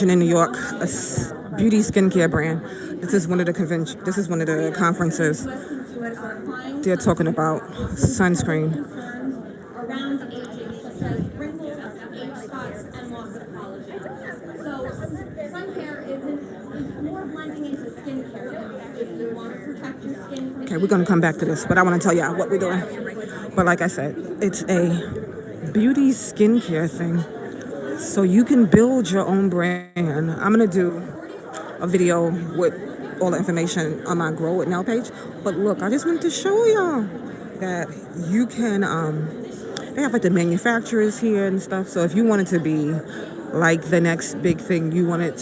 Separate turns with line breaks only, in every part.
in New York, beauty skincare brand. This is one of the convention. This is one of the conferences. They're talking about sunscreen. Around aging, such as wrinkles, age spots, and loss of collagen. So, sun care is more blending into skincare. If you want to protect your skin from. Okay, we're gonna come back to this, but I want to tell y'all what we're doing. But like I said, it's a beauty skincare thing. So you can build your own brand. I'm gonna do a video with all the information on my Grow It Now page. But look, I just wanted to show y'all that you can. They have like the manufacturers here and stuff. So if you wanted to be like the next big thing, you wanted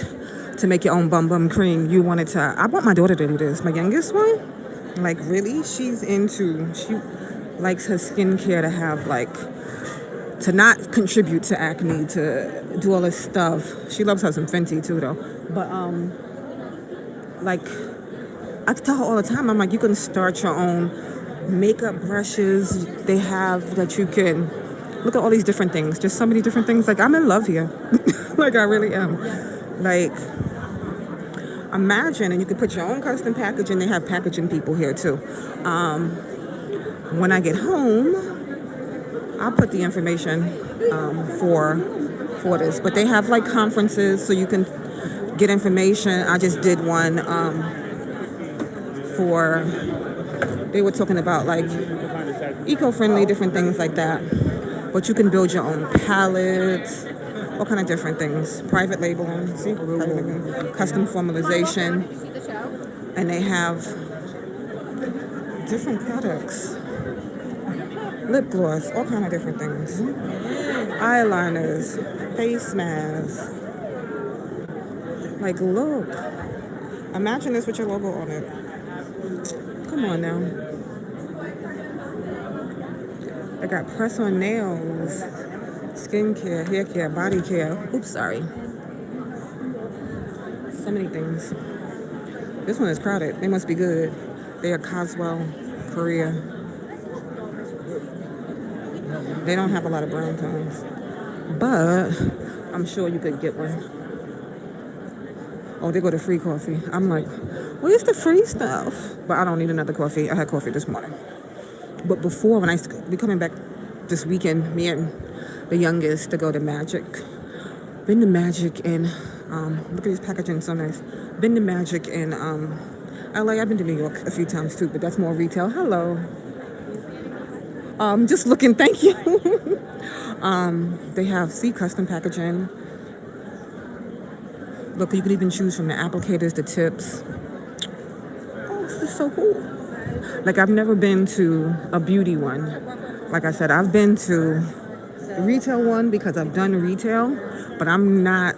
to make your own bum cream. You wanted to. I want my daughter to do this. My youngest one, like really, she likes her skincare to have like to not contribute to acne, to do all this stuff. She loves her some Fenty too, though. But like I tell her all the time, I'm like, you can start your own makeup brushes. They have that you can look at all these different things. Just so many different things. Like I'm in love here. Like I really am. Like imagine, and you can put your own custom packaging. They have packaging people here too. When I get home, I'll put the information for this, but they have like conferences so you can get information. I just did one for, they were talking about like eco-friendly, different things like that. But you can build your own palettes, all kind of different things. Private labeling, see, private labeling, custom formalization, and they have different products. Lip gloss, all kind of different things. Eyeliners, face masks. Like, look. Imagine this with your logo on it. Come on now. I got press-on nails, skincare, hair care, body care. Oops, sorry. So many things. This one is crowded. They must be good. They are Coswell, Korea. They don't have a lot of brown tones, but I'm sure you could get one. Oh, they go to free coffee. I'm like, where's the free stuff? But I don't need another coffee. I had coffee this morning. But before, when I used to be coming back this weekend, me and the youngest to go to Magic. Been to Magic in, look at this packaging, so nice. Been to Magic in LA. I've been to New York a few times too, but that's more retail. Hello. Just looking, thank you. They have custom packaging. Look, you can even choose from the applicators, the tips. Oh, this is so cool. Like I've never been to a beauty one. Like I said, I've been to the retail one because I've done retail, but I'm not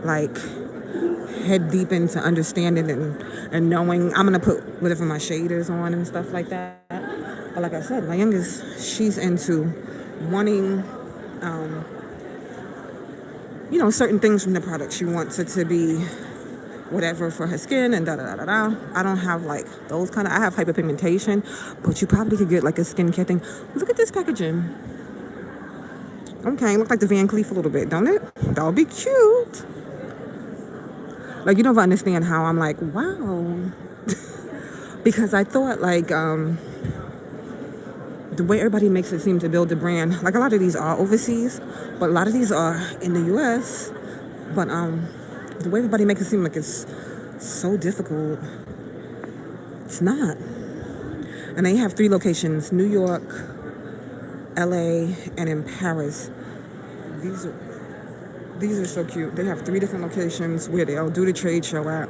like head deep into understanding and knowing. I'm gonna put whatever my shade is on and stuff like that. But like I said, my youngest, she's into wanting, certain things from the product. She wants it to be whatever for her skin and da-da-da-da-da. I don't have like those kind of, I have hyperpigmentation, but you probably could get like a skincare thing. Look at this packaging. Okay, look like the Van Cleef a little bit, don't it? That would be cute. Like, you don't understand how I'm like, wow. Because I thought like, the way everybody makes it seem to build a brand, like a lot of these are overseas, but a lot of these are in the U.S. But the way everybody makes it seem like it's so difficult, it's not. And they have 3 locations: New York, L.A., and in Paris. These are so cute. They have 3 different locations where they'll do the trade show at,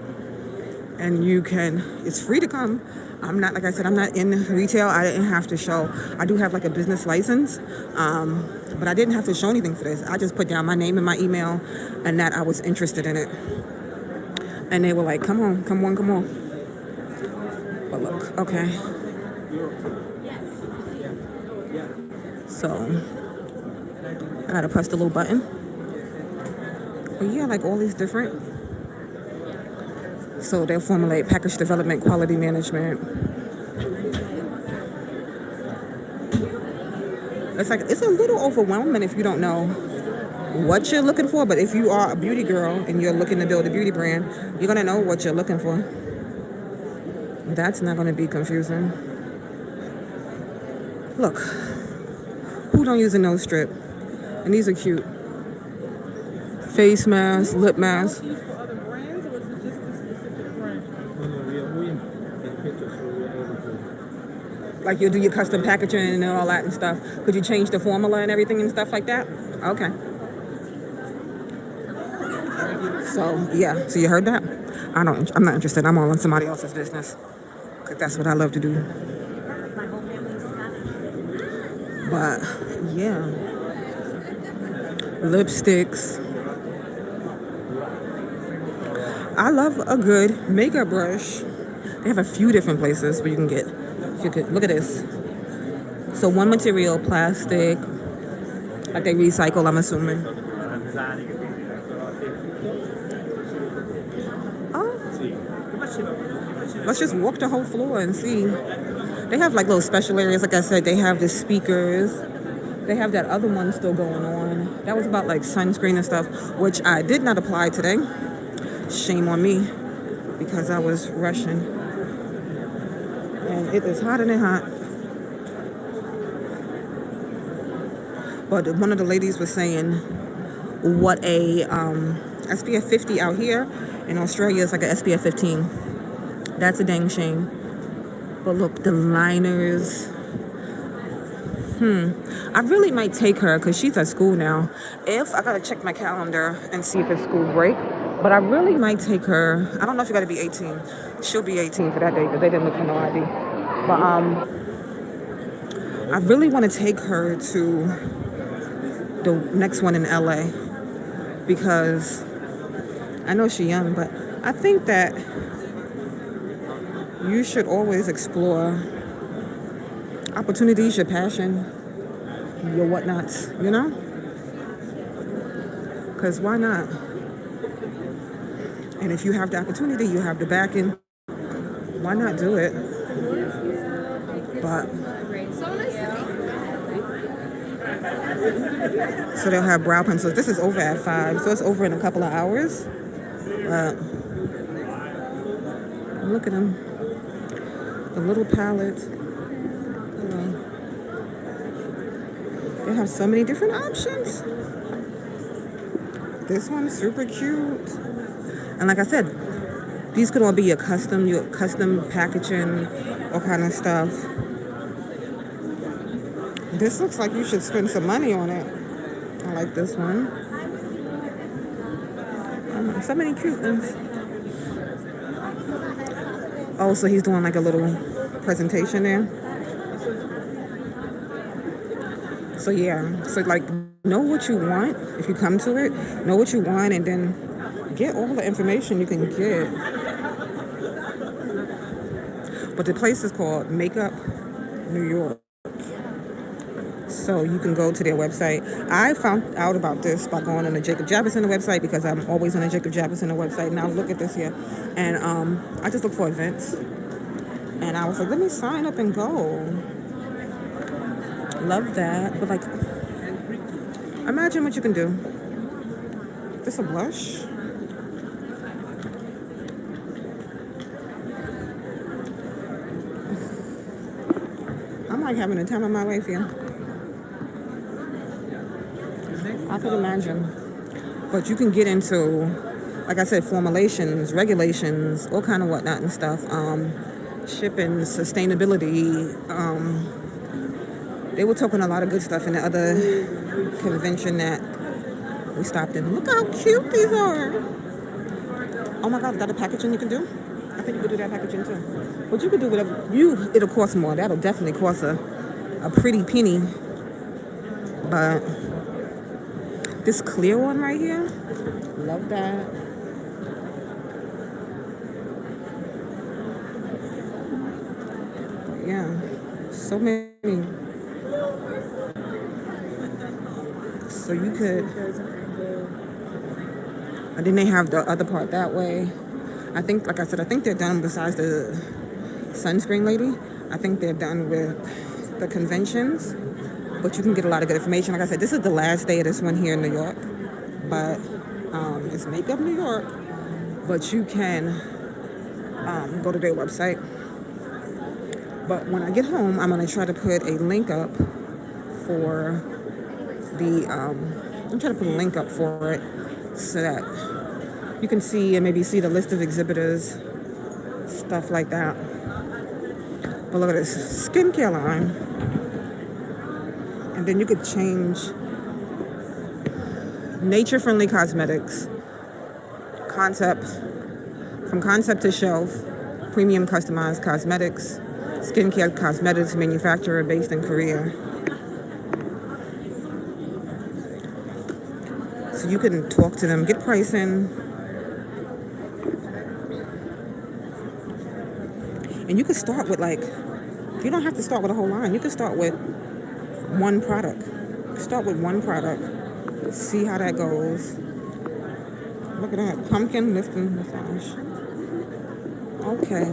and it's free to come. I'm not, like I said, I'm not in retail. I didn't have to show. I do have like a business license, but I didn't have to show anything for this. I just put down my name and my email and that I was interested in it. And they were like, come on. But look, okay. So, I gotta press the little button. But yeah, like all these different. So they'll formulate package development, quality management. It's a little overwhelming if you don't know what you're looking for, but if you are a beauty girl and you're looking to build a beauty brand, you're going to know what you're looking for. That's not going to be confusing. Look, who don't use a nose strip? And these are cute. Face mask, lip mask. Like you'll do your custom packaging and all that and stuff. Could you change the formula and everything and stuff like that? Okay. So yeah, so you heard that? I'm not interested. I'm all in somebody else's business. Cause that's what I love to do. But yeah. Lipsticks. I love a good makeup brush. They have a few different places where you can get. You could look at this. So one material, plastic, like they recycle, I'm assuming. Oh, let's just walk the whole floor and see. They have like little special areas. Like I said, they have the speakers. They have that other one still going on. That was about like sunscreen and stuff, which I did not apply today. Shame on me, because I was rushing. And it is hotter than hot. But one of the ladies was saying what a SPF 50 out here in Australia is like an SPF 15. That's a dang shame. But look, the liners. I really might take her because she's at school now. If I gotta check my calendar and see if it's school break. But I really might take her. I don't know if you gotta be 18. She'll be 18 for that day, but they didn't look for no ID. But I really want to take her to the next one in LA because I know she's young, but I think that you should always explore opportunities, your passion, your whatnots, you know? Because why not? And if you have the opportunity, you have the backing, why not do it? But so they'll have brow pencils. This is over at 5, so it's over in a couple of hours. But look at them. The little palettes. They have so many different options. This one's super cute. And like I said, these could all be your custom packaging, all kind of stuff. This looks like you should spend some money on it. I like this one. So many cute ones. Oh, so he's doing like a little presentation there. So yeah, so like know what you want if you come to it. Know what you want and then get all the information you can get. But the place is called Makeup New York. So you can go to their website. I found out about this by going on the Jacob Jefferson website because I'm always on the Jacob Jefferson website. Now look at this here. And I just look for events. And I was like, let me sign up and go. Love that. But like, imagine what you can do. This a blush? I'm like having the time of my life here. I could imagine. But you can get into, like I said, formulations, regulations, all kind of whatnot and stuff. Shipping, sustainability. They were talking a lot of good stuff in the other convention that we stopped in. Look how cute these are. Oh my God, is that a packaging you can do? I think you could do that packaging too. But you could do whatever. It'll cost more. That'll definitely cost a pretty penny. But this clear one right here, love that. Yeah, so many. So you could, and then they have the other part that way. I think, like I said, I think they're done besides the sunscreen lady. I think they're done with the conventions, but you can get a lot of good information. Like I said, this is the last day of this one here in New York. but it's Makeup New York. But you can go to their website. But when I get home, I'm gonna try to put a link up for the. I'm trying to put a link up for it so that you can see and maybe see the list of exhibitors, stuff like that. But look at this skincare line, and then you could change nature-friendly cosmetics, concept from concept to shelf, premium customized cosmetics, skincare cosmetics manufacturer based in Korea. So you can talk to them, get pricing, and you can start with you don't have to start with a whole line. You can start with one product. Start with one product. See how that goes. Look at that. Pumpkin lifting massage. Okay.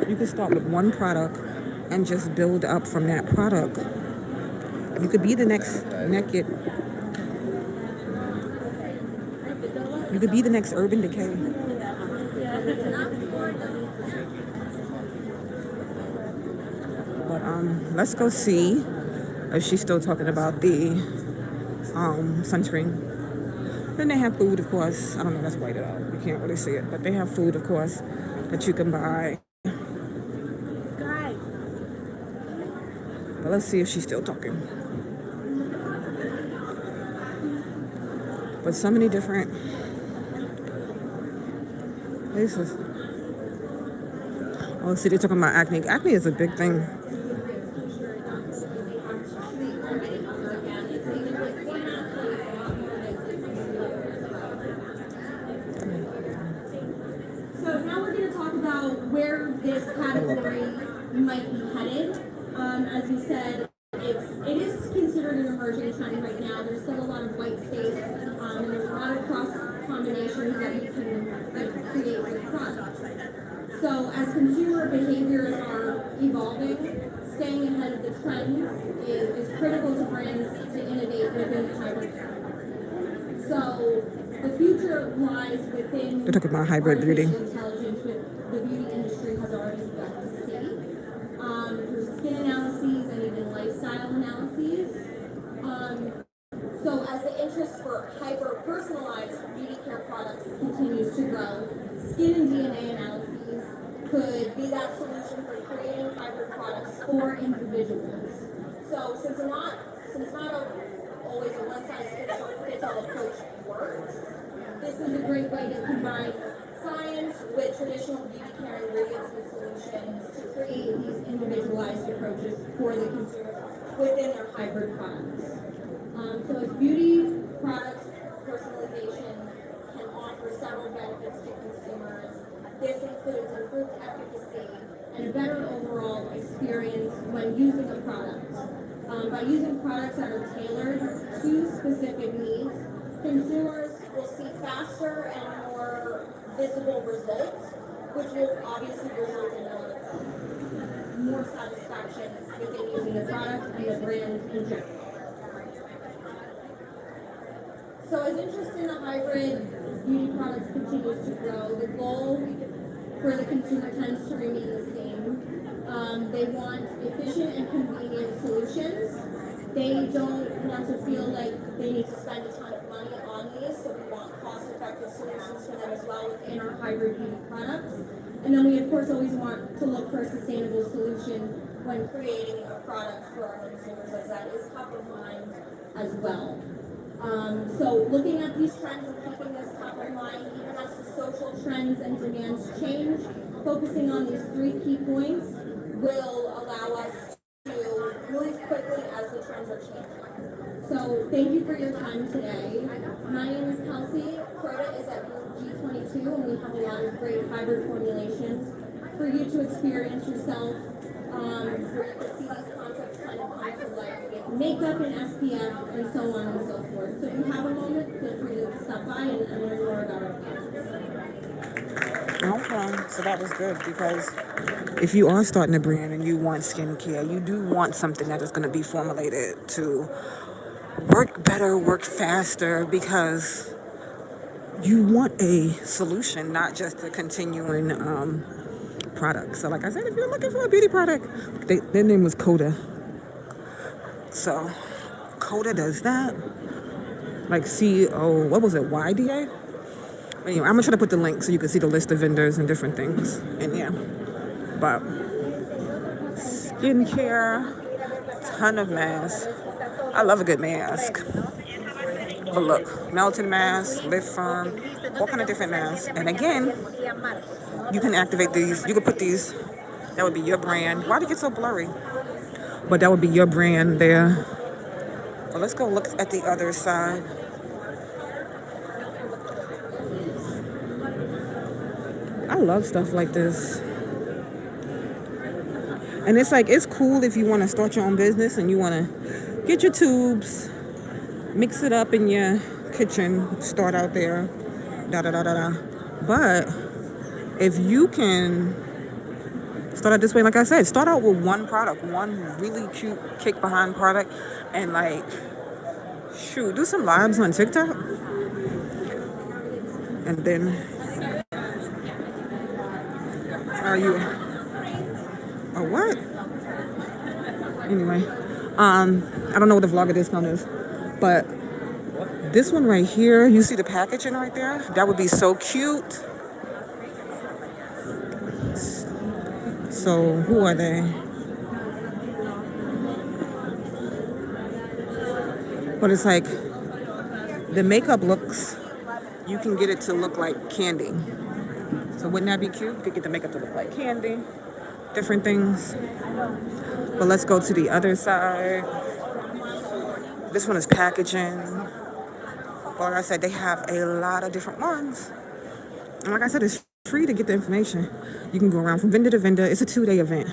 You can start with one product and just build up from that product. You could be the next Naked. You could be the next Urban Decay. But let's go see if she's still talking about the sunscreen. Then they have food, of course. I don't know, that's whited out. You can't really see it. But they have food, of course, that you can buy. But let's see if she's still talking. But so many different places. Oh, see, they're talking about acne. Acne is a big thing.
So now we're going to talk about where this category might be headed. As you said, it is considered an emerging trend right now. There's still a lot of white space, and there's a lot of cross combinations that you can create with products. So as consumer behaviors are evolving, staying ahead of the trends is critical to brands to innovate within the hybrid category. So the future lies within.
They're talking about hybrid beauty.
Intelligence with the beauty industry has already begun to see. Through skin analyses and even lifestyle analyses. So as the interest for hyper-personalized beauty care products continues to grow, skin and DNA analyses could be that solution for creating hybrid products for individuals. So since not always a one-size-fits-all approach works, this is a great way to combine science with traditional beauty care ingredients and solutions to create these individualized approaches for the consumer within their hybrid products. So as beauty product personalization can offer several benefits to consumers, this includes improved efficacy and a better overall experience when using a product. By using products that are tailored to specific needs, consumers will see faster and more visible results, which will obviously result in more satisfaction within using the product and the brand in general. So as interest in the hybrid beauty products continues to grow, the goal for the consumer tends to remain the same. They want efficient and convenient solutions. They don't want to feel like they need to spend a ton of money on these, so we want cost-effective solutions for them as well within our hybrid beauty products. And then we, of course, always want to look for a sustainable solution when creating a product for our consumers, as that is top of mind as well. So looking at these trends and keeping this top of mind, even as the social trends and demands change, focusing on these 3 key points will allow us to move quickly as the trends are changing. So thank you for your time today. My name is Kelsey. Croda is at G22, and we have a lot of great hybrid formulations for you to experience yourself, where you can see these concepts kind of come to life with makeup and SPF and so on and so forth. So if you have a moment, feel free to stop by and learn more about our products.
Okay, so that was good because if you are starting a brand and you want skincare, you do want something that is going to be formulated to work better, work faster, because you want a solution, not just a continuing product. So like I said, if you're looking for a beauty product, their name was Coda. So Coda does that. Like CEO, what was it, YDA? Anyway, I'm gonna try to put the link so you can see the list of vendors and different things. And yeah, but skincare, ton of masks. I love a good mask. But look, melting mask, lift firm, all kind of different masks. And again, you can activate these. You can put these. That would be your brand. Why did it get so blurry? But that would be your brand there. But let's go look at the other side. I love stuff like this. And it's like, it's cool if you want to start your own business and you want to get your tubes, mix it up in your kitchen, start out there, da da da da da. But if you can start out this way, like I said, start out with one product, one really cute kick behind product, and like, shoot, do some lives on TikTok. And then, are you, or what? Anyway, I don't know what the vlogger discount is, but this one right here, you see the packaging right there? That would be so cute. So who are they? But it's like, the makeup looks, you can get it to look like candy. So wouldn't that be cute? You could get the makeup to look like candy, different things. But let's go to the other side. This one is packaging. Like I said, they have a lot of different ones. And like I said, it's free to get the information. You can go around from vendor to vendor. It's a 2-day event.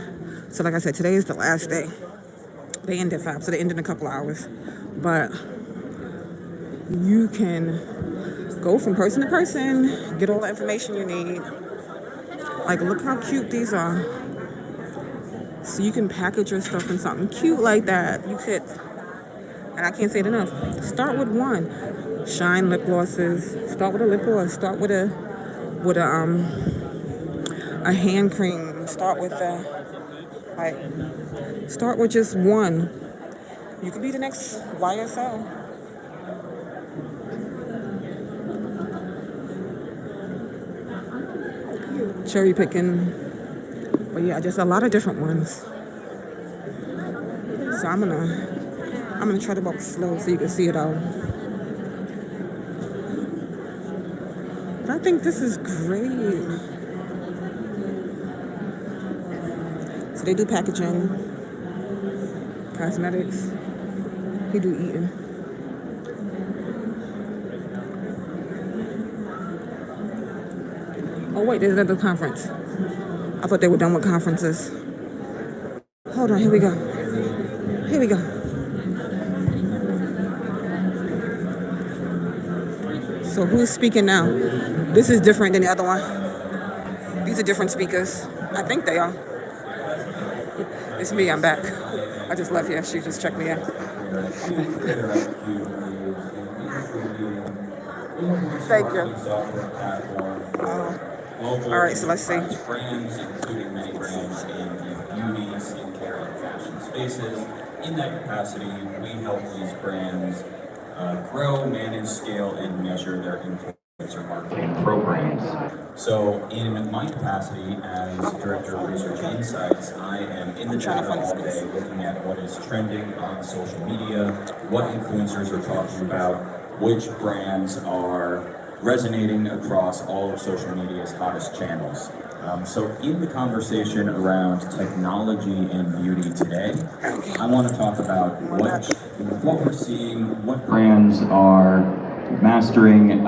So like I said, today is the last day. They end at 5, so they end in a couple hours. But you can go from person to person, get all the information you need. Like, look how cute these are. So you can package your stuff in something cute like that. You could, and I can't say it enough, start with one. Shine lip glosses. Start with a lip gloss. Start with a hand cream. Start with start with just one. You could be the next YSL. Cherry picking. But yeah, just a lot of different ones. So I'm gonna try to walk slow so you can see it all. But I think this is great. So they do packaging, cosmetics. He do eating. Oh wait, there's another conference. I thought they were done with conferences. Hold on, here we go. Here we go. So who's speaking now? This is different than the other one. These are different speakers. I think they are. It's me, I'm back. I just left here, she just checked me out. Thank you. All right, so let's see.
Brands, including many brands in beauty, skincare, and fashion spaces. In that capacity, we help these brands grow, manage, scale, and measure their influencer marketing programs. So, in my capacity as Director of Research and Insights, I am in the data all day looking at what is trending on social media, what influencers are talking about, which brands are resonating across all of social media's hottest channels. So in the conversation around technology and beauty today, I want to talk about what we're seeing, what brands are mastering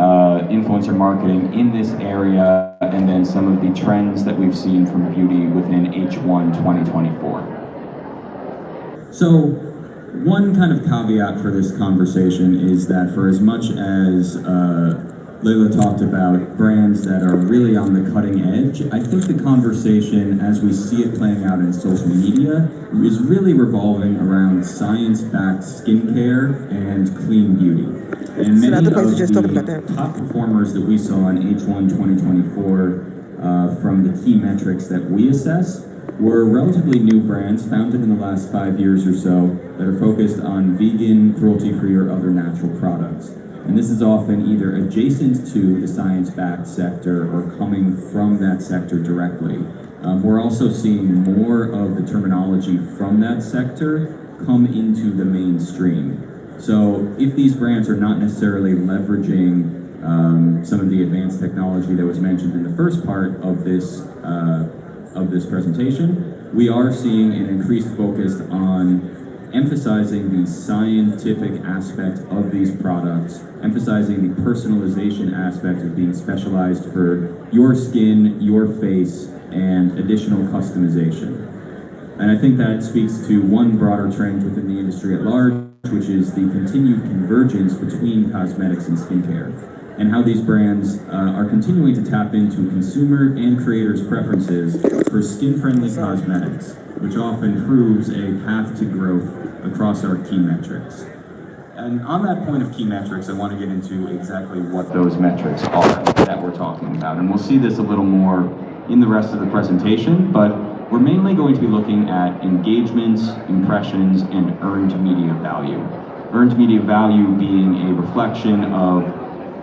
influencer marketing in this area, and then some of the trends that we've seen from beauty within H1 2024. So one kind of caveat for this conversation is that for as much as Layla talked about brands that are really on the cutting edge. I think the conversation, as we see it playing out in social media, is really revolving around science-backed skincare and clean beauty. And
So the
many
other place
of
is just talking about that.
the top performers that we saw in H1 2024 from the key metrics that we assess were relatively new brands founded in the last 5 years or so that are focused on vegan, cruelty-free, or other natural products. And this is often either adjacent to the science-backed sector or coming from that sector directly. We're also seeing more of the terminology from that sector come into the mainstream. So if these brands are not necessarily leveraging some of the advanced technology that was mentioned in the first part of this presentation, we are seeing an increased focus on emphasizing the scientific aspect of these products, emphasizing the personalization aspect of being specialized for your skin, your face, and additional customization. And I think that speaks to one broader trend within the industry at large, which is the continued convergence between cosmetics and skincare, and how these brands are continuing to tap into consumer and creators' preferences for skin-friendly cosmetics, which often proves a path to growth across our key metrics. And on that point of key metrics, I want to get into exactly what those metrics are that we're talking about. And we'll see this a little more in the rest of the presentation, but we're mainly going to be looking at engagements, impressions, and earned media value. Earned media value being a reflection of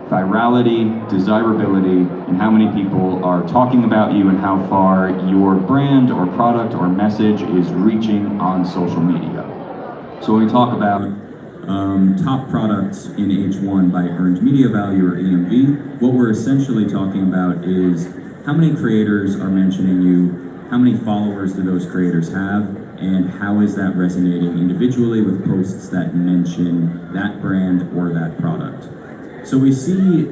virality, desirability, and how many people are talking about you and how far your brand or product or message is reaching on social media. So when we talk about top products in H1 by earned media value or EMV, what we're essentially talking about is how many creators are mentioning you, how many followers do those creators have, and how is that resonating individually with posts that mention that brand or that product. So we see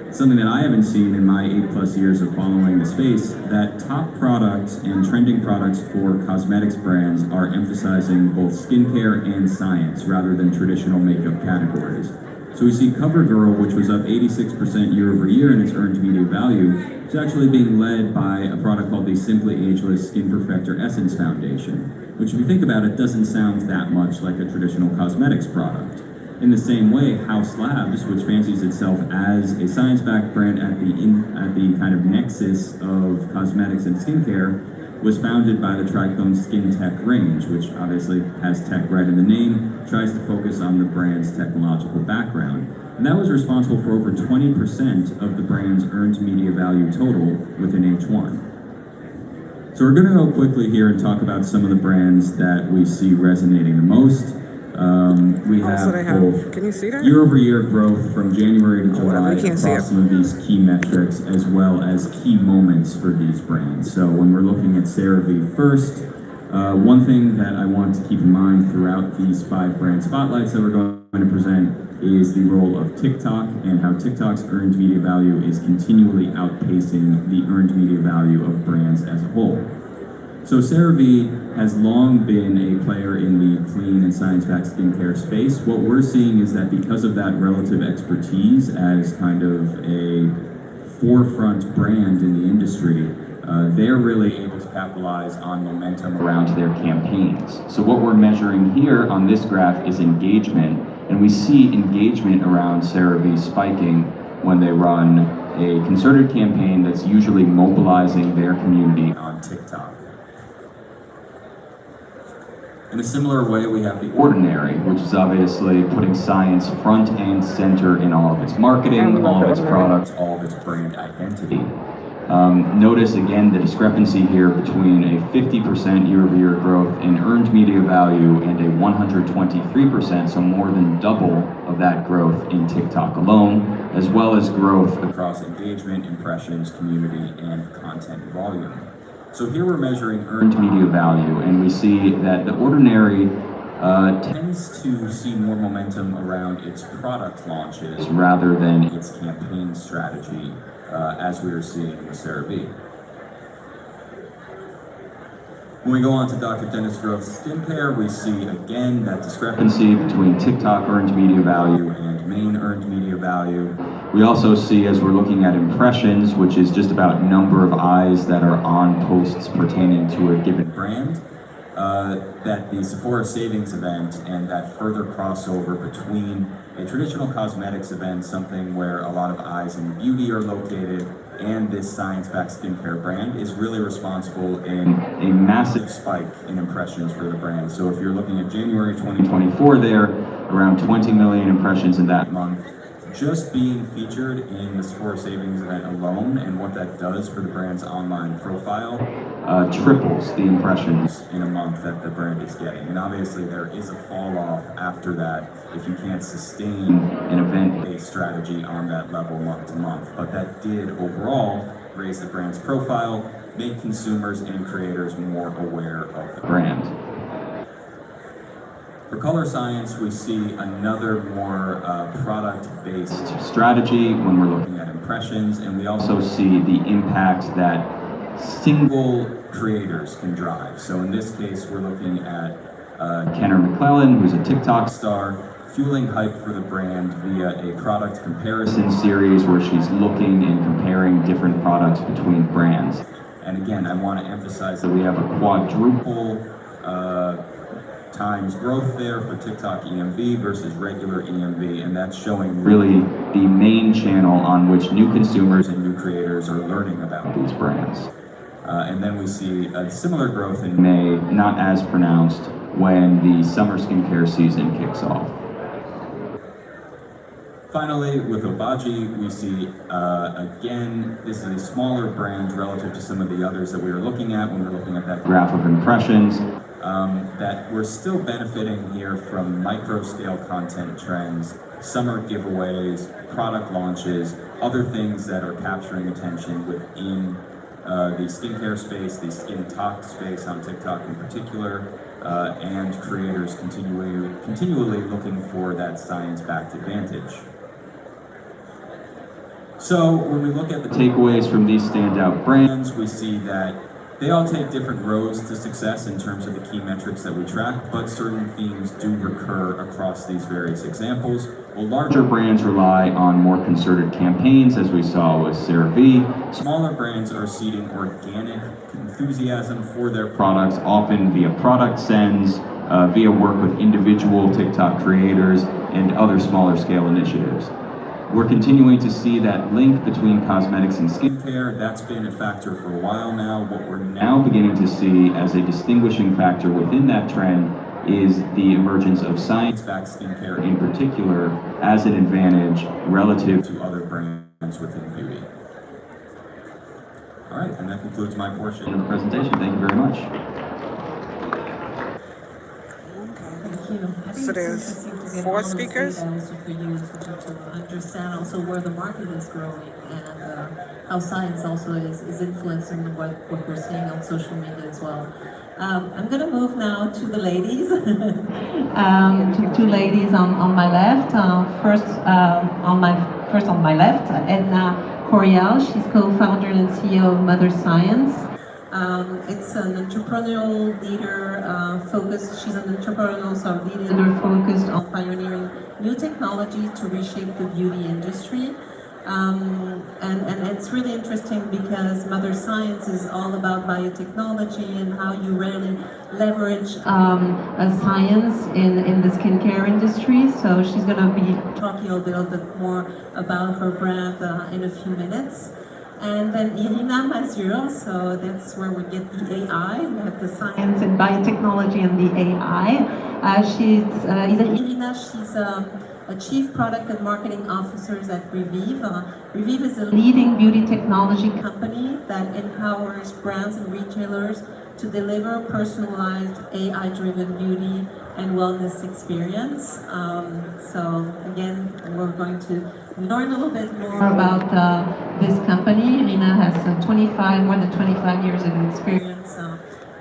something that I haven't seen in my 8+ years of following the space, that top products and trending products for cosmetics brands are emphasizing both skincare and science rather than traditional makeup categories. So we see CoverGirl, which was up 86% year over year in its earned media value, is actually being led by a product called the Simply Ageless Skin Perfector Essence Foundation, which if you think about it, doesn't sound that much like a traditional cosmetics product. In the same way, House Labs, which fancies itself as a science-backed brand at the kind of nexus of cosmetics and skincare, was founded by the Trichome Skin Tech range, which obviously has tech right in the name, tries to focus on the brand's technological background. And that was responsible for over 20% of the brand's earned media value total within H1. So we're going to go quickly here and talk about some of the brands that we see resonating the most. We have both
can you see that?
year-over-year growth from January to July
you can't see
across
it.
some of these key metrics, as well as key moments for these brands. So when we're looking at CeraVe first, one thing that I want to keep in mind throughout these 5 brand spotlights that we're going to present is the role of TikTok and how TikTok's earned media value is continually outpacing the earned media value of brands as a whole. So CeraVe has long been a player in the clean and science-backed skincare space. What we're seeing is that because of that relative expertise as kind of a forefront brand in the industry, they're really able to capitalize on momentum around their campaigns. So what we're measuring here on this graph is engagement, and we see engagement around CeraVe spiking when they run a concerted campaign that's usually mobilizing their community on TikTok. In a similar way, we have The Ordinary, which is obviously putting science front and center in all of its marketing, all of its products, all of its brand identity. Notice again the discrepancy here between a 50% year-over-year growth in earned media value and a 123%, so more than double of that growth in TikTok alone, as well as growth across engagement, impressions, community, and content volume. So here we're measuring earned media value, and we see that The Ordinary tends to see more momentum around its product launches rather than its campaign strategy, as we are seeing with CeraVe. When we go on to Dr. Dennis Grove's skincare, we see again that discrepancy between TikTok earned media value and main earned media value. We also see, as we're looking at impressions, which is just about number of eyes that are on posts pertaining to a given brand, that the Sephora Savings event and that further crossover between a traditional cosmetics event, something where a lot of eyes in beauty are located, and this science-backed skincare brand is really responsible in a massive spike in impressions for the brand. So if you're looking at January 2024 there, around 20 million impressions in that month. Just being featured in the Sephora Savings event alone and what that does for the brand's online profile triples the impressions in a month that the brand is getting. And obviously there is a fall off after that if you can't sustain an event-based strategy on that level month to month. But that did overall raise the brand's profile, make consumers and creators more aware of the brand. For color science, we see another more product-based strategy when we're looking at impressions, and we also see the impact that single creators can drive. So in this case, we're looking at Kenner McClellan, who's a TikTok star, fueling hype for the brand via a product comparison series where she's looking and comparing different products between brands. And again, I want to emphasize that we have a quadruple times growth there for TikTok EMV versus regular EMV, and that's showing really the main channel on which new consumers and new creators are learning about these brands. And then we see a similar growth in May, not as pronounced, when the summer skincare season kicks off. Finally, with Obagi, we see, again, this is a smaller brand relative to some of the others that we were looking at when we were looking at that graph of impressions, that we're still benefiting here from micro-scale content trends, summer giveaways, product launches, other things that are capturing attention within the skincare space, the skin talk space on TikTok in particular, and creators continually looking for that science-backed advantage. So when we look at the takeaways from these standout brands, we see that they all take different roads to success in terms of the key metrics that we track, but certain themes do recur across these various examples. While larger brands rely on more concerted campaigns, as we saw with CeraVe, smaller brands are seeding organic enthusiasm for their products, often via product sends, via work with individual TikTok creators, and other smaller scale initiatives. We're continuing to see that link between cosmetics and skincare. That's been a factor for a while now. What we're now beginning to see as a distinguishing factor within that trend is the emergence of science-backed skincare in particular as an advantage relative to other brands within beauty. All right, and that concludes my portion of the presentation. Thank you very much.
So there's 4 speakers.
Also for you to understand also where the market is growing and how science also is influencing what we're seeing on social media as well. I'm going to move now to the ladies, to 2 ladies on my left. First on my left, Edna Coriel. She's co-founder and CEO of Mother Science. It's an entrepreneurial leader focused. She's an entrepreneurial leader focused on pioneering new technology to reshape the beauty industry. And it's really interesting because Mother Science is all about biotechnology and how you really leverage science in the skincare industry. So she's going to be talking a little bit more about her brand in a few minutes. And then Irina Mazur, so that's where we get the AI. We have the science and biotechnology and the AI. Irina, she's a Chief Product and Marketing Officer at Revive. Revive is a leading beauty technology company that empowers brands and retailers to deliver personalized AI-driven beauty and wellness experience. So again, we're going to learn a little bit more about this company. Irina has more than 25 years of experience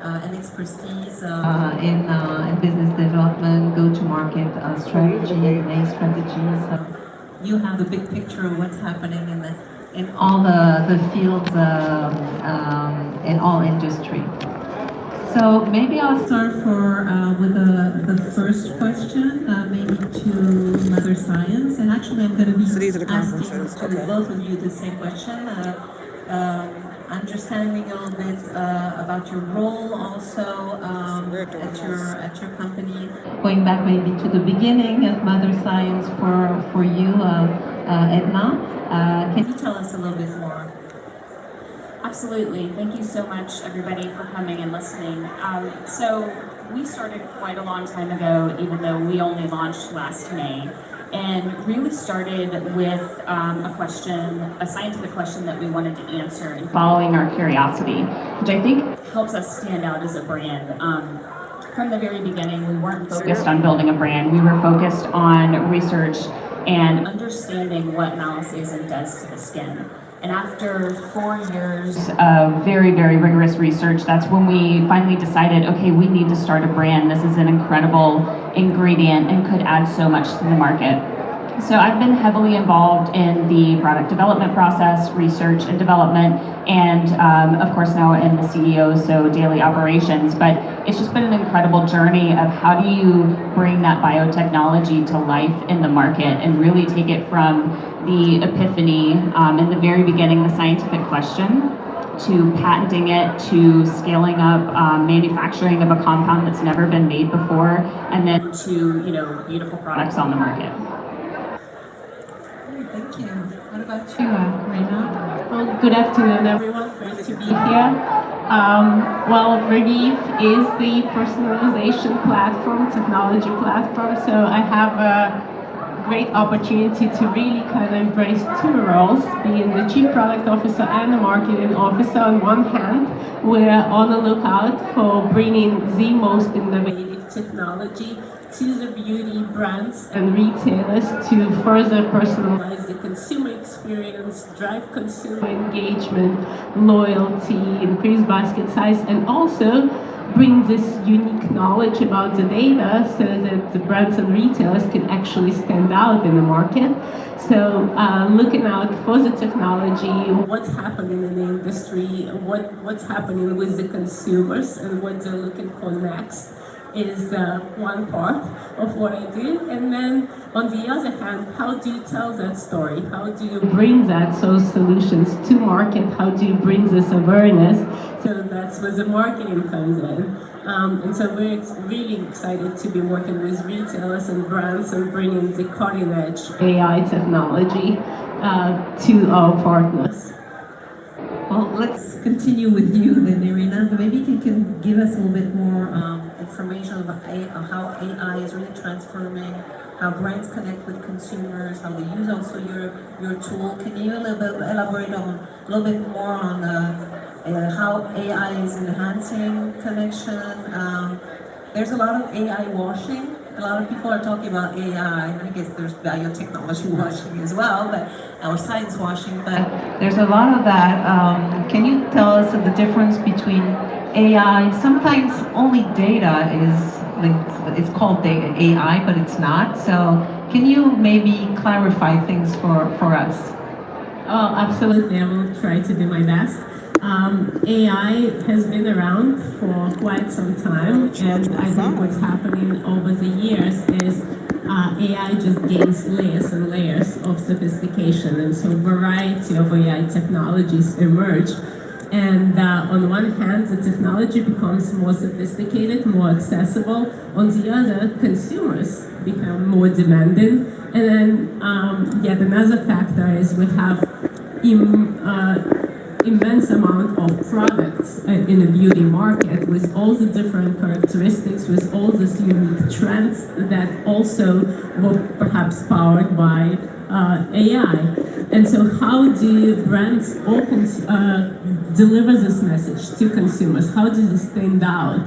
and expertise in business development, go-to-market strategy, and A strategy. So you have the big picture of what's happening in all the fields, in all industry. So maybe I'll start with the first question, maybe to Mother Science, and actually I'm going to be
So these are the
asking
conferences.
to
Okay.
both of you the same question. Understanding a little bit about your role also at your company, going back maybe to the beginning of Mother Science for you, Edna. Can you tell us a little bit more?
Absolutely. Thank you so much, everybody, for coming and listening. So we started quite a long time ago, even though we only launched last May, and really started with a question, a scientific question that we wanted to answer, and following our curiosity, which I think helps us stand out as a brand. From the very beginning, we weren't focused on building a brand. We were focused on research and understanding what malisatin does to the skin. And after 4 years of very, very rigorous research, that's when we finally decided, okay, we need to start a brand. This is an incredible ingredient and could add so much to the market. So I've been heavily involved in the product development process, research and development, and of course now in the CEO, so daily operations. But it's just been an incredible journey of how do you bring that biotechnology to life in the market and really take it from the epiphany in the very beginning, the scientific question, to patenting it, to scaling up manufacturing of a compound that's never been made before, and then to beautiful products on the market.
Thank you. What about you, Reina?
Well, good afternoon, everyone. Great to be here. Well, Relief is the personalization platform, technology platform, so I have a great opportunity to really kind of embrace two roles, being the Chief Product Officer and the Marketing Officer. On one hand, we're on the lookout for bringing the most innovative technology to the beauty brands and retailers to further personalize the consumer experience, drive consumer engagement, loyalty, increase basket size, and also bring this unique knowledge about the data so that the brands and retailers can actually stand out in the market. So looking out for the technology, what's happening in the industry, what's happening with the consumers and what they're looking for next is one part of what I do. And then on the other hand, how do you tell that story? How do you bring those solutions to market? How do you bring this awareness? So that's where the marketing comes in. And so we're really excited to be working with retailers and brands and bringing the cutting edge AI technology to our partners.
Well, let's continue with you then, Irina. Maybe you can give us a little bit more information about how AI is really transforming how brands connect with consumers, how they use also your tool. Can you elaborate on a little bit more on how AI is enhancing connection? There's a lot of AI washing. A lot of people are talking about AI, and I guess there's biotechnology washing as well, or science washing, but there's a lot of that. Can you tell us the difference between AI? Sometimes only data it's called data AI, but it's not. So can you maybe clarify things for us?
Oh, absolutely. I will try to do my best. AI has been around for quite some time, and I think what's happening over the years is AI just gains layers and layers of sophistication, and so a variety of AI technologies emerge. And on one hand, the technology becomes more sophisticated, more accessible. On the other, consumers become more demanding. And then yet another factor is we have immense amount of products in the beauty market with all the different characteristics, with all these unique trends that also were perhaps powered by AI. And so how do brands deliver this message to consumers? How do they stand out?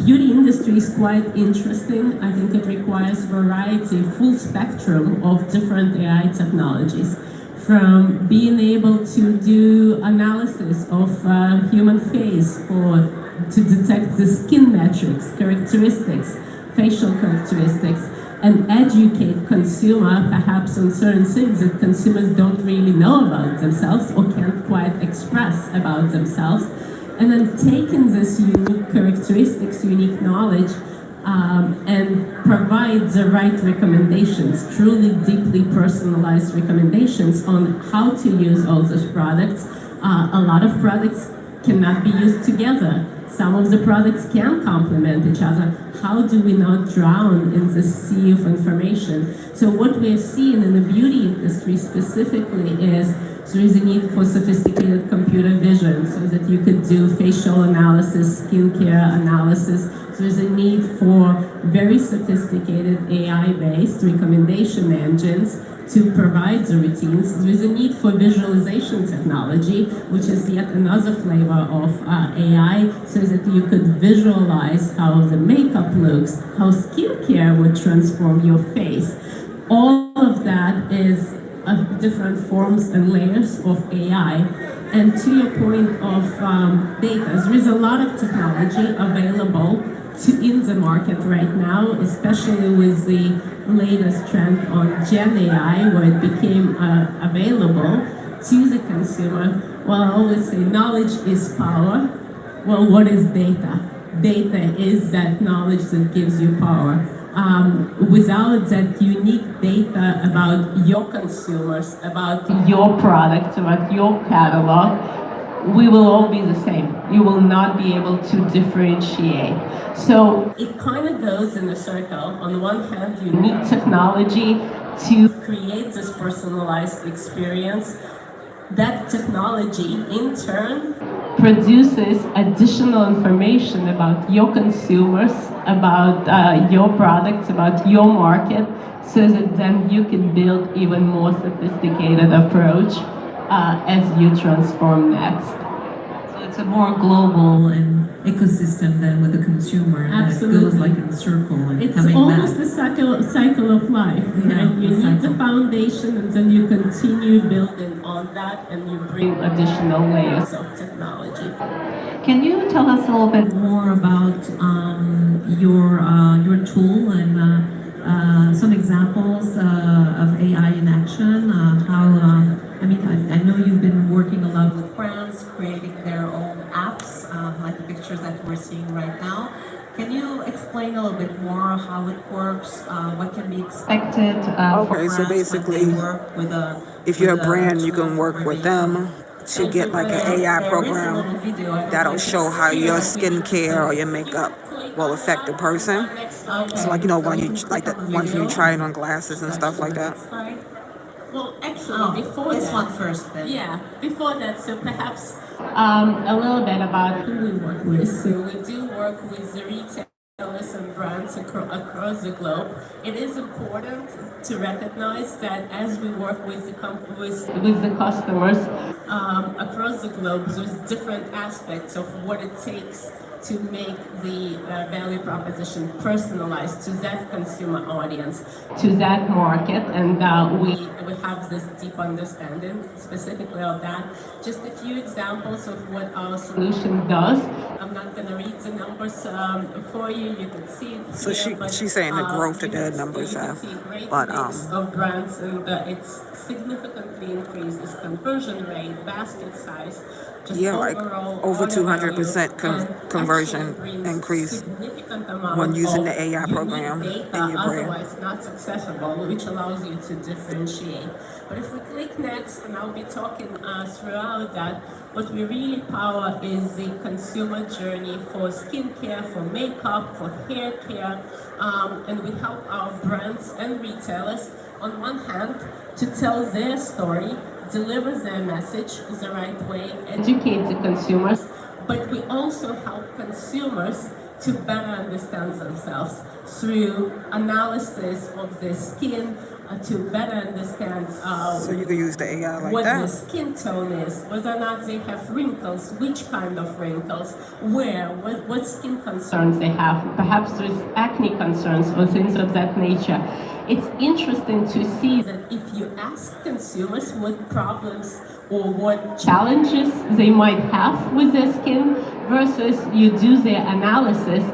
Beauty industry is quite interesting. I think it requires variety, full spectrum of different AI technologies. From being able to do analysis of human face or to detect the skin metrics, characteristics, facial characteristics, and educate consumer perhaps on certain things that consumers don't really know about themselves or can't quite express about themselves, and then taking this unique characteristics, unique knowledge, and provide the right recommendations, truly deeply personalized recommendations on how to use all those products. A lot of products cannot be used together. Some of the products can complement each other. How do we not drown in the sea of information? So what we're seeing in the beauty industry specifically is there is a need for sophisticated computer vision so that you could do facial analysis, skincare analysis. There's a need for very sophisticated AI-based recommendation engines to provide the routines. There's a need for visualization technology, which is yet another flavor of AI, so that you could visualize how the makeup looks, how skincare would transform your face. All of that is different forms and layers of AI. And to your point of data, there is a lot of technology available in the market right now, especially with the latest trend on Gen AI, where it became available to the consumer. Well, I always say knowledge is power. Well, what is data? Data is that knowledge that gives you power. Without that unique data about your consumers, about your products, about your catalog, we will all be the same. You will not be able to differentiate. So it kind of goes in a circle. On the one hand, you need technology to create this personalized experience. That technology, in turn, produces additional information about your consumers, about your products, about your market, so that then you can build even more sophisticated approach as you transform next.
So it's a more global and ecosystem than with the consumer.
Absolutely.
And it goes like in a circle and
It's
coming
almost
back.
a cycle of life,
Yeah,
right? You
the
need the
cycle.
foundation, and then you continue building on that, and you bring additional layers of technology.
Can you tell us a little bit more about your tool and some examples of AI in action? I know you've been working a lot with brands, creating their own apps, like the pictures that we're seeing right now. Can you explain a little bit more how it works, what can be expected for
Okay, so
brands
basically,
when they work with a
if you're a brand, you
tool
can
from
work with them to
and
get like an AI
there is a little
program
video I would
that'll
like to
show how
see
your
if we can
skincare or your makeup will affect the person. So like, you know,
So
when
we
you
can
like
click
that
on the
ones when you
video.
try it on glasses and stuff like that.
Well, actually,
Oh,
before
this
that,
one first then.
yeah, before that, so perhaps a little bit about who we work with. So we do work with the retailers and brands across the globe. It is important to recognize that as we work with the customers across the globe, there's different aspects of what it takes to make the value proposition personalized to that consumer audience, to that market, and we have this deep understanding specifically of that. Just a few examples of what our solution does. I'm not going to read the numbers for you. You can see it
So
here, but
she's saying the growth that
you
their
can
numbers
you can
have,
see a great
but
mix of brands, and it's significantly increases conversion rate, basket size, just
yeah, like
overall
over
order value,
200%
and
conversion
actually brings
increase
significant amount
when using the
of
AI
unique
program
data
in your brand.
otherwise not accessible, which allows you to differentiate. But if we click next, and I'll be talking throughout that, what we really power is the consumer journey for skincare, for makeup, for hair care, and we help our brands and retailers, on one hand, to tell their story, deliver their message the right way, educate the consumers, but we also help consumers to better understand themselves through analysis of their skin, to better understand
So you can use the AI like
what their
that.
skin tone is, whether or not they have wrinkles, which kind of wrinkles, where, what skin concerns they have. Perhaps there's acne concerns or things of that nature. It's interesting to see that if you ask consumers what problems or what challenges they might have with their skin versus you do their analysis,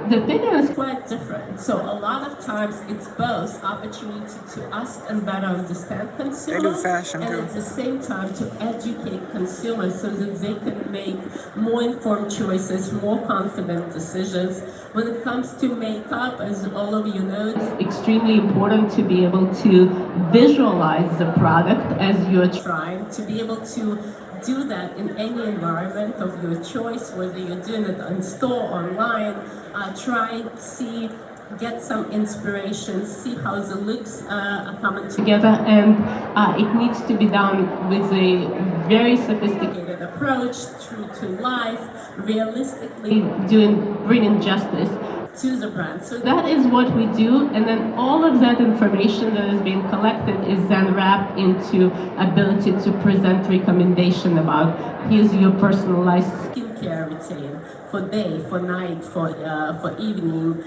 the opinion is quite different. So a lot of times it's both opportunity to ask and better understand consumers,
They do fashion,
and
too.
at the same time to educate consumers so that they can make more informed choices, more confident decisions. When it comes to makeup, as all of you know, it's extremely important to be able to visualize the product as you're trying, to be able to do that in any environment of your choice, whether you're doing it in store, online, try, see, get some inspiration, see how the looks are coming together, and it needs to be done with a very sophisticated approach, true to life, realistically bringing justice to the brand. So that is what we do, and then all of that information that is being collected is then wrapped into ability to present recommendation about here's your personalized skincare routine for day, for night, for evening.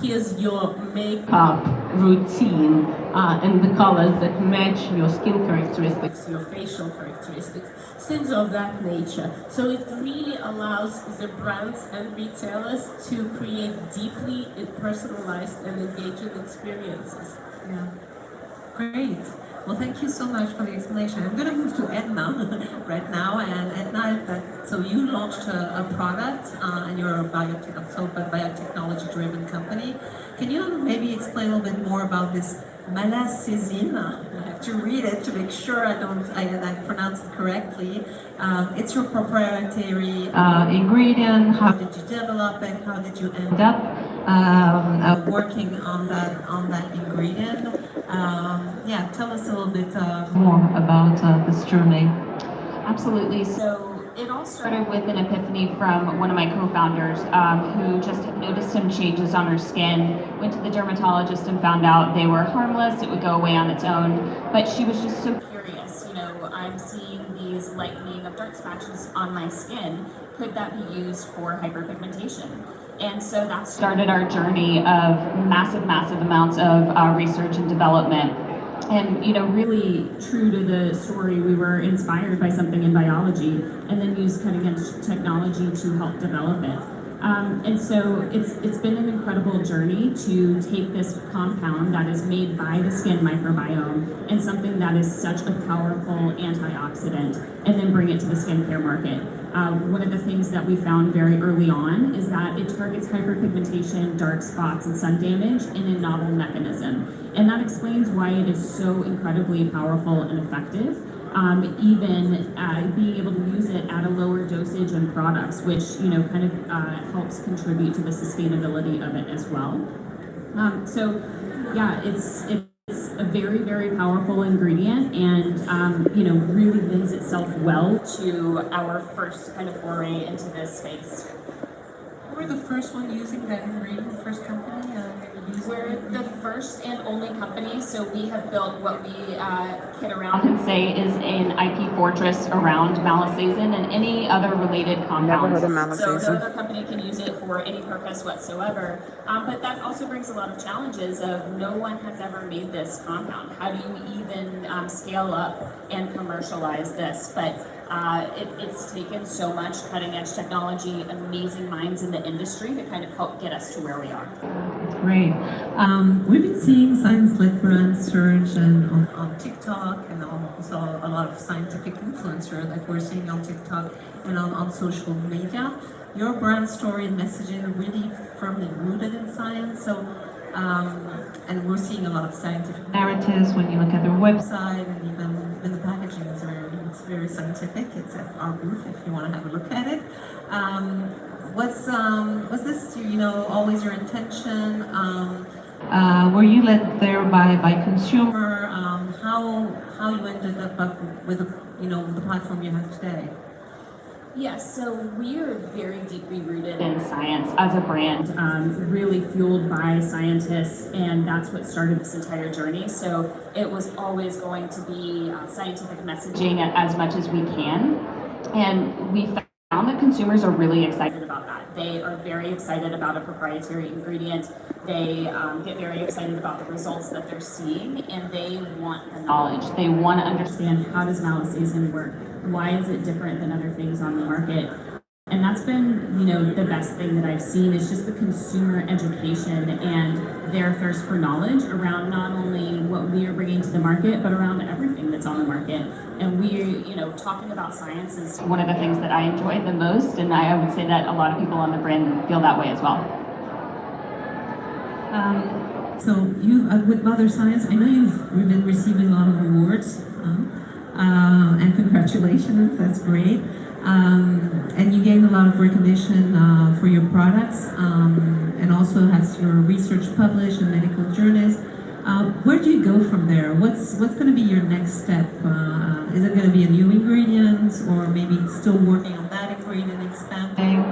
Here's your makeup routine and the colors that match your skin characteristics, your facial characteristics, things of that nature. So it really allows the brands and retailers to create deeply personalized and engaging experiences.
Yeah. Great. Well, thank you so much for the explanation. I'm going to move to Edna right now. And Edna, so you launched a product and you're a biotechnology-driven company. Can you maybe explain a little bit more about this malacésine? I have to read it to make sure I pronounce it correctly. It's your proprietary ingredient. How did you develop it? How did you end up working on that ingredient? Yeah, tell us a little bit more about this journey.
Absolutely. So it all started with an epiphany from one of my co-founders who just had noticed some changes on her skin, went to the dermatologist and found out they were harmless, it would go away on its own, but she was just so curious. You know, I'm seeing these lightening of dark patches on my skin. Could that be used for hyperpigmentation? And so that started our journey of massive amounts of research and development. And, you know, really true to the story, we were inspired by something in biology and then used cutting-edge technology to help develop it. And so it's been an incredible journey to take this compound that is made by the skin microbiome and something that is such a powerful antioxidant and then bring it to the skincare market. One of the things that we found very early on is that it targets hyperpigmentation, dark spots, and sun damage in a novel mechanism. And that explains why it is so incredibly powerful and effective. Even being able to use it at a lower dosage in products, which, you know, kind of helps contribute to the sustainability of it as well. So yeah, it's a very powerful ingredient, and you know, really lends itself well to our first kind of foray into this space.
Who were the first one using that ingredient, first company?
We're the first and only company, so we have built what we kid around and say is an IP fortress around malacésine and any other related compounds.
Never heard of
So
malacésine.
no other company can use it for any purpose whatsoever. But that also brings a lot of challenges of no one has ever made this compound. How do you even scale up and commercialize this? But it's taken so much cutting-edge technology, amazing minds in the industry to kind of help get us to where we are.
Great. We've been seeing science-led brand surge on TikTok, and also a lot of scientific influencer that we're seeing on TikTok and on social media. Your brand story and messaging are really firmly rooted in science. So, and we're seeing a lot of scientific narratives when you look at their website, and even the packaging is very scientific. It's at our booth if you want to have a look at it. Was this, you know, always your intention? Were you led there by consumer? How you ended up with the platform you have today?
Yes, so we are very deeply rooted in science as a brand, really fueled by scientists, and that's what started this entire journey. So it was always going to be scientific messaging as much as we can, and we found that consumers are really excited about that. They are very excited about a proprietary ingredient. They get very excited about the results that they're seeing, and they want the knowledge. They want to understand, how does malacésine work? Why is it different than other things on the market? And that's been, the best thing that I've seen is just the consumer education and their thirst for knowledge around not only what we are bringing to the market, but around everything that's on the market. And talking about science is one of the things that I enjoy the most, and I would say that a lot of people on the brand feel that way as well.
So you, with Mother Science, I know you've been receiving a lot of awards, and congratulations, that's great. And you gained a lot of recognition for your products, and also has your research published in medical journals. Where do you go from there? What's going to be your next step? Is it going to be a new ingredients, or maybe still working on that ingredient, expanding?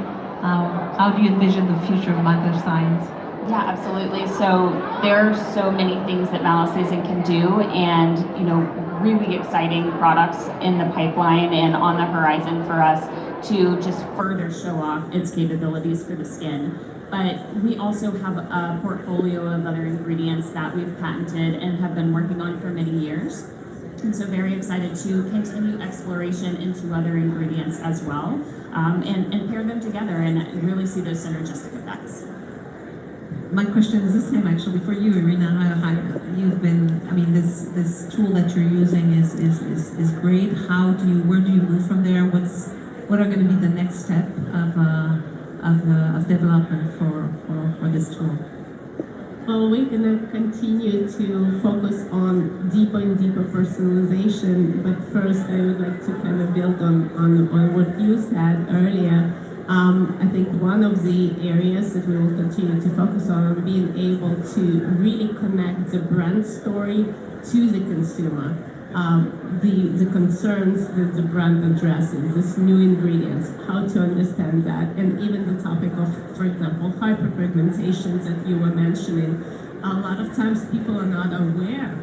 How do you envision the future of Mother Science?
Yeah, absolutely. So there are so many things that Malisazen can do, and really exciting products in the pipeline and on the horizon for us to just further show off its capabilities for the skin. But we also have a portfolio of other ingredients that we've patented and have been working on for many years. And so very excited to continue exploration into other ingredients as well, and pair them together and really see those synergistic effects.
My question is the same actually for you, Irina. You've been, this tool that you're using is great. Where do you move from there? What are going to be the next step of development for this tool?
Well, we're going to continue to focus on deeper and deeper personalization, but first I would like to kind of build on what you said earlier. I think one of the areas that we will continue to focus on being able to really connect the brand story to the consumer. The concerns that the brand addresses, this new ingredients, how to understand that, and even the topic of, for example, hyperpigmentations that you were mentioning. A lot of times people are not aware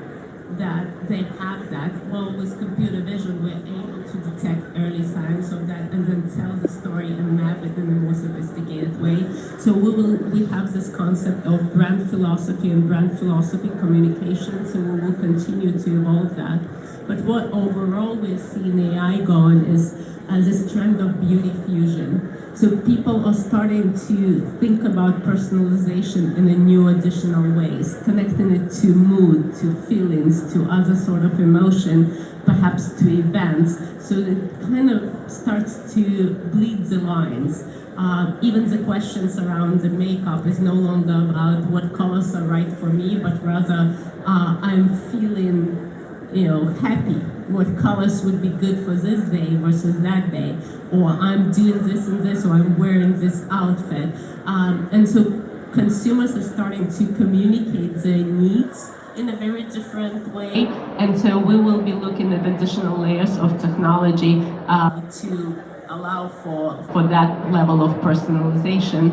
that they have that. Well, with computer vision, we're able to detect early signs of that and then tell the story and map it in a more sophisticated way. So we have this concept of brand philosophy and brand philosophy communication, so we will continue to evolve that. But what overall we're seeing AI going is this trend of beauty fusion. So people are starting to think about personalization in a new additional ways, connecting it to mood, to feelings, to other sort of emotion, perhaps to events. So it kind of starts to bleed the lines. Even the questions around the makeup is no longer about what colors are right for me, but rather I'm feeling happy. What colors would be good for this day versus that day, or I'm doing this and this, or I'm wearing this outfit. And so consumers are starting to communicate their needs in a very different way. And so we will be looking at additional layers of technology to allow for that level of personalization.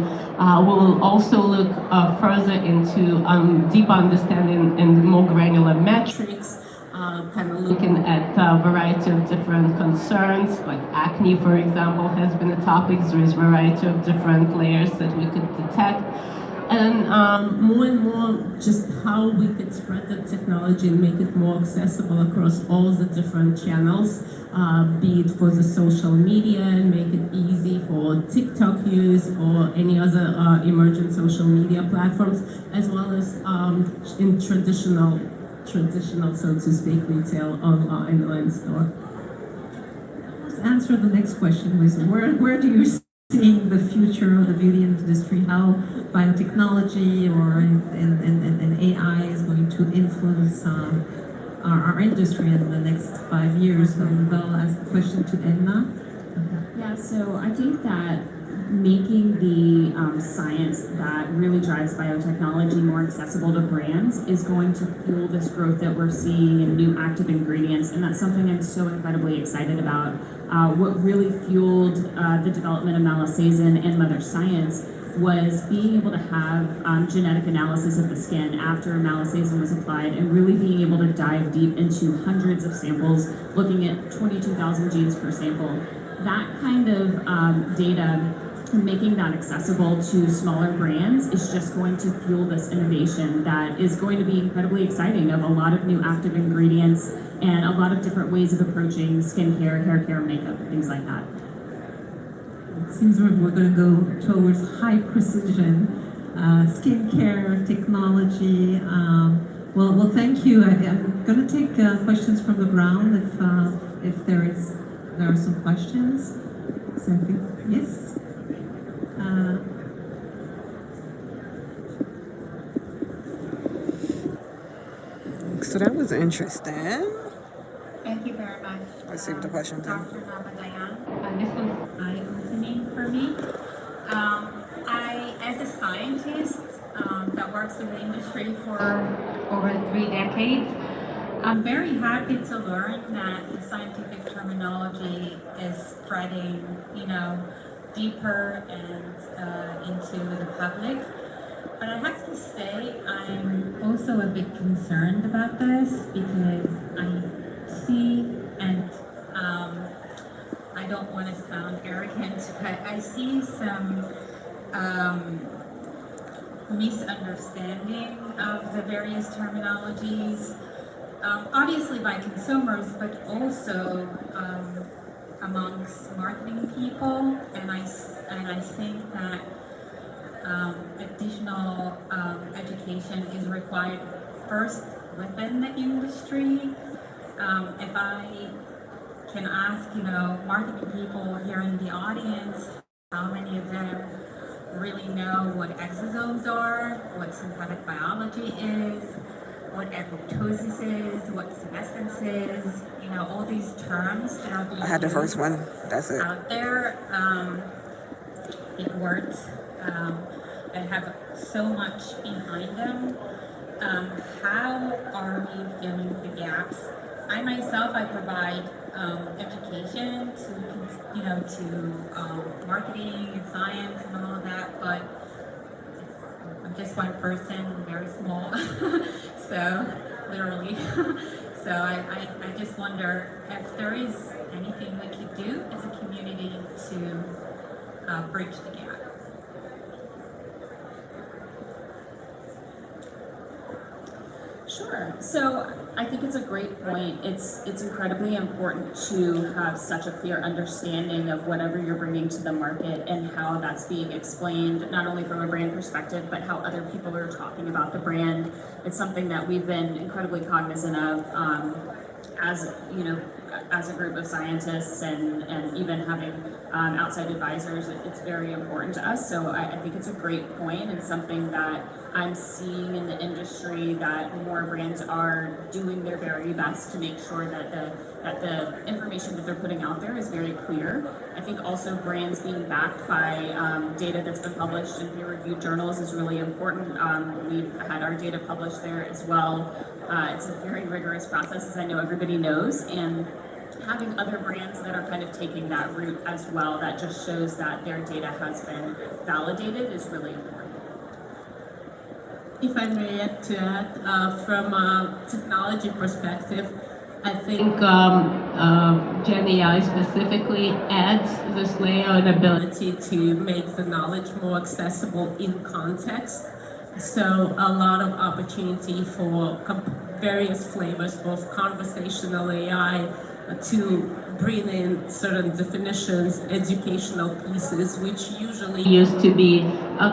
We'll also look further into deeper understanding and more granular metrics. Kind of looking at a variety of different concerns, like acne, for example, has been a topic. There is a variety of different layers that we could detect. And more and more, just how we could spread the technology and make it more accessible across all the different channels, be it for the social media and make it easy for TikTok use or any other emerging social media platforms, as well as in traditional, so to speak, retail, online, or in store. Let's answer the next question, Liz. Where do you see the future of the beauty industry? How biotechnology or and AI is going to influence our industry in the next 5 years? And I'll ask the question to Edna.
Yeah, so I think that making the science that really drives biotechnology more accessible to brands is going to fuel this growth that we're seeing in new active ingredients, and that's something I'm so incredibly excited about. What really fueled the development of Malisazen and Mother Science was being able to have genetic analysis of the skin after Malisazen was applied, and really being able to dive deep into hundreds of samples, looking at 22,000 genes per sample. That kind of data, and making that accessible to smaller brands, is just going to fuel this innovation that is going to be incredibly exciting, of a lot of new active ingredients and a lot of different ways of approaching skincare, hair care, makeup, things like that.
it seems we're going to go towards high precision skincare technology. Well, thank you. I'm going to take questions from the ground if there are some questions. So I think yes.
So that was interesting.
Thank you very much.
Let's see what the questions are.
Dr. Navadayan. This was eye-opening for me. I, as a scientist that works in the industry for over 3 decades, I'm very happy to learn that the scientific terminology is spreading, deeper and into the public. But I have to say, I'm also a bit concerned about this because I see, and I don't want to sound arrogant, but I see some misunderstanding of the various terminologies, obviously by consumers, but also amongst marketing people, and I think that additional education is required first within the industry. If I can ask, marketing people here in the audience, how many of them really know what exosomes are, what synthetic biology is, what apoptosis is, what senescence is, all these terms that are being
I had the first one. That's it.
out there, big words that have so much behind them. How are we filling the gaps? I myself, I provide education to marketing and science and all of that, but I'm just one person, very small, so literally. So I just wonder if there is anything we could do as a community to bridge the gap.
Sure. So I think it's a great point. It's incredibly important to have such a clear understanding of whatever you're bringing to the market and how that's being explained, not only from a brand perspective, but how other people are talking about the brand. It's something that we've been incredibly cognizant of as a group of scientists and even having outside advisors. It's very important to us. So I think it's a great point and something that I'm seeing in the industry, that more brands are doing their very best to make sure that the information that they're putting out there is very clear. I think also brands being backed by data that's been published in peer-reviewed journals is really important. We've had our data published there as well. It's a very rigorous process, as I know everybody knows, and having other brands that are kind of taking that route as well, that just shows that their data has been validated, is really important.
If I may add to that, from a technology perspective, I think Gen AI specifically adds this layer and ability to make the knowledge more accessible in context. So a lot of opportunity for various flavors, both conversational AI, to bring in certain definitions, educational pieces, which usually used to be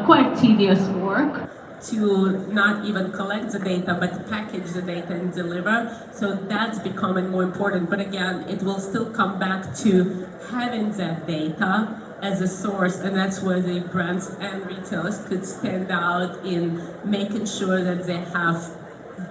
quite tedious work, to not even collect the data, but package the data and deliver. So that's becoming more important. But again, it will still come back to having that data as a source, and that's where the brands and retailers could stand out in making sure that they have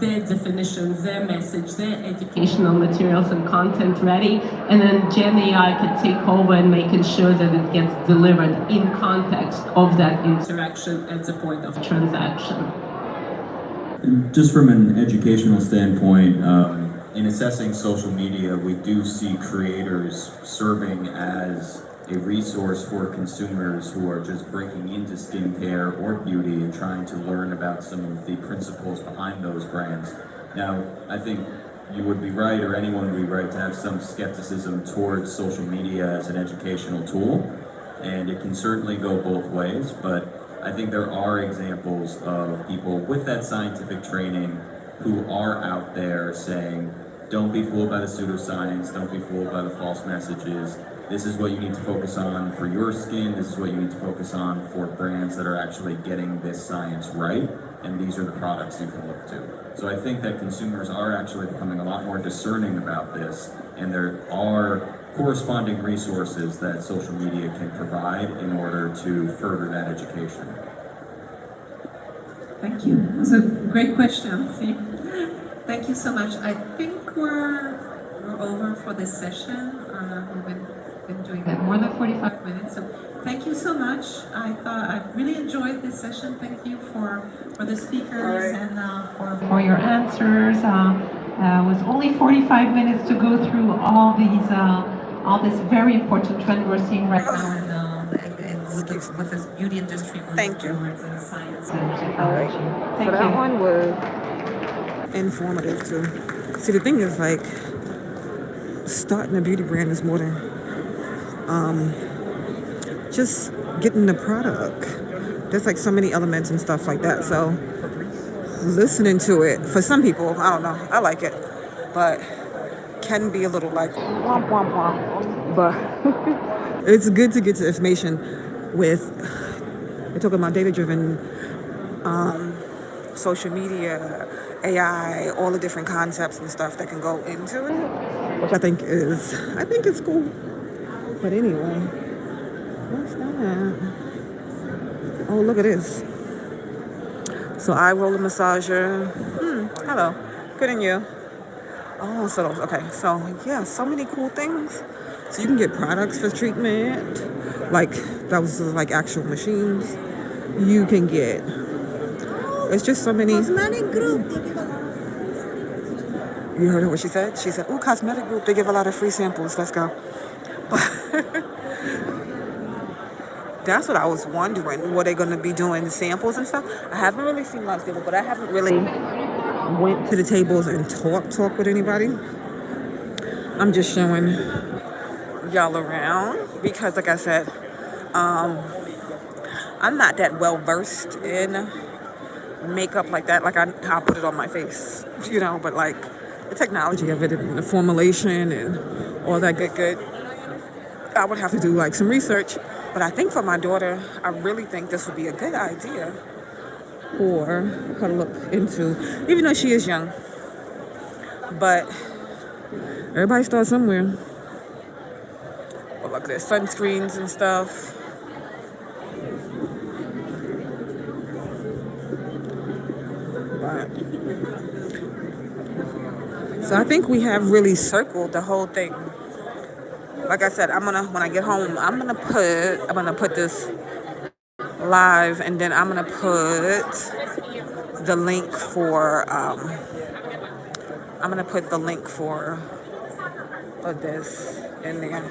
their definitions, their message, their educational materials and content ready, and then Gen AI can take over and making sure that it gets delivered in context of that interaction at the point of transaction.
Just from an educational standpoint, in assessing social media, we do see creators serving as a resource for consumers who are just breaking into skincare or beauty and trying to learn about some of the principles behind those brands. Now, I think you would be right, or anyone would be right, to have some skepticism towards social media as an educational tool, and it can certainly go both ways, but I think there are examples of people with that scientific training who are out there saying, don't be fooled by the pseudoscience, don't be fooled by the false messages. this is what you need to focus on for your skin, this is what you need to focus on for brands that are actually getting this science right, and these are the products you can look to. So I think that consumers are actually becoming a lot more discerning about this, and there are corresponding resources that social media can provide in order to further that education.
Thank you. That's a great question. See? Thank you so much. I think we're over for this session. We've been doing that more than 45 minutes. So thank you so much. I really enjoyed this session. Thank you for the speakers and for your answers. It was only 45 minutes to go through all this very important trend we're seeing right now with this beauty industry.
Thank you.
And science and technology. Thank
So that
you.
one was informative too. See, the thing is, like, starting a beauty brand is more than just getting the product. There's like so many elements and stuff like that. So listening to it, for some people, I don't know, I like it, but can be a little like womp womp womp. But it's good to get the information with, we're talking about data-driven social media, AI, all the different concepts and stuff that can go into it, which I think it's cool. But anyway, what's that? Oh, look at this. So eye roller massager. Hello. Good, and you? Oh, so okay. So yeah, so many cool things. So you can get products for treatment, like those are like actual machines. You can get. It's just so many. Cosmetic group. You heard her what she said? She said, "Ooh, cosmetic group. They give a lot of free samples. Let's go." That's what I was wondering. What they're gonna be doing, samples and stuff. I haven't really seen lots of people, but I haven't really went to the tables and talk with anybody. I'm just showing y'all around because, like I said, I'm not that well versed in makeup like that. Like I'll put it on my face, but like the technology of it and the formulation and all that good. I would have to do like some research. But I think for my daughter, I really think this would be a good idea for her to look into, even though she is young. But everybody starts somewhere. But look, there's sunscreens and stuff. So I think we have really circled the whole thing. Like I said, when I get home, I'm gonna put this live, and then I'm gonna put the link for this in there.